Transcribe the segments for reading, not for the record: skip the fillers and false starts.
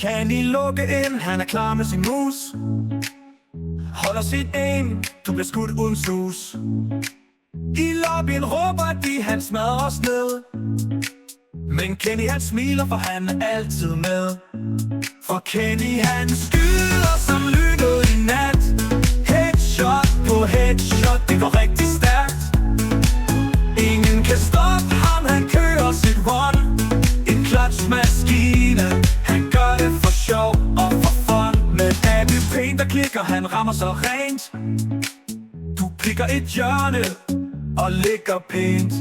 Kan I lukke ind? Han er klar med sin mus. Holder sit aim, du bliver skudt uden sus. I lobbyen råber de, han smadrer os ned. Men Kenny han smiler, for han er altid med. For Kenny han skyder som lynet i nat. Headshot på headshot, det går rigtig stærkt. Ingen kan stoppe ham, han kører sit one. En clutch-maskine, han gør det for sjov og for fun. Med AWP der klikker, han rammer så rent. Du pikker et hjørne og ligger pænt.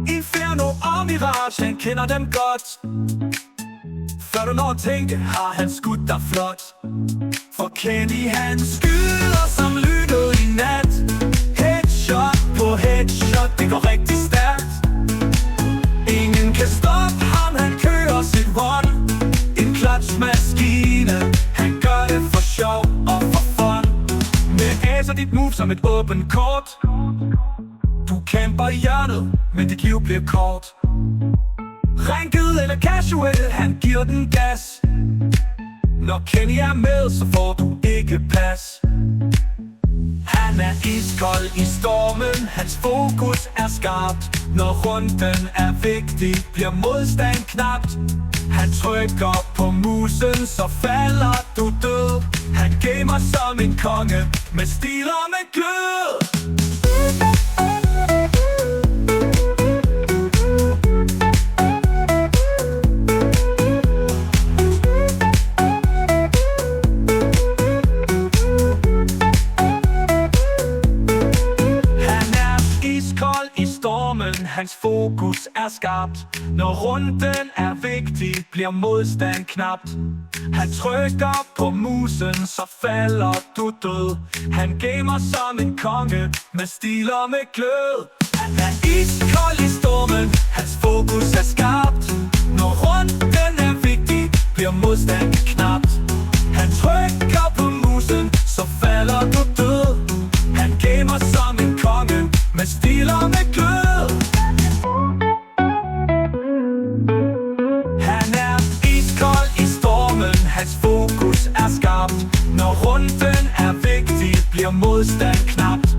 Inferno og Mirage, han kender dem godt. Før du når at tænke, har han skudt dig flot. For Kenny han skyder som lynet i nat. Headshot på headshot, det går rigtig stærkt. Ingen kan stoppe ham, han kører sit one. En clutch-maskine, han gør det for sjov og for fun. Med aser dit move som et åbent kort. Du kæmper i hjørnet, men dit liv bliver kort. Ranket eller casual, han giver den gas. Når Kenny er med, så får du ikke pas. Han er iskold i stormen, hans fokus er skarpt. Når runden er vigtig, bliver modstand knapt. Han trykker på musen, så falder du død. Han gamer som en konge, med stil og med glød. Hans fokus er skarpt. Når runden er vigtig, bliver modstand knapt. Han trykker på musen, så falder du død. Han gamer som en konge, med stil og med glød. Han er iskold i stormen, hans fokus er skarpt. Når runden er vigtig, bliver modstand knapt. Han trykker på musen, så falder du død. Han gamer som en konge, med stil og med glød. Hans fokus er skarpt. Når runden er vigtig, bliver modstand knapt.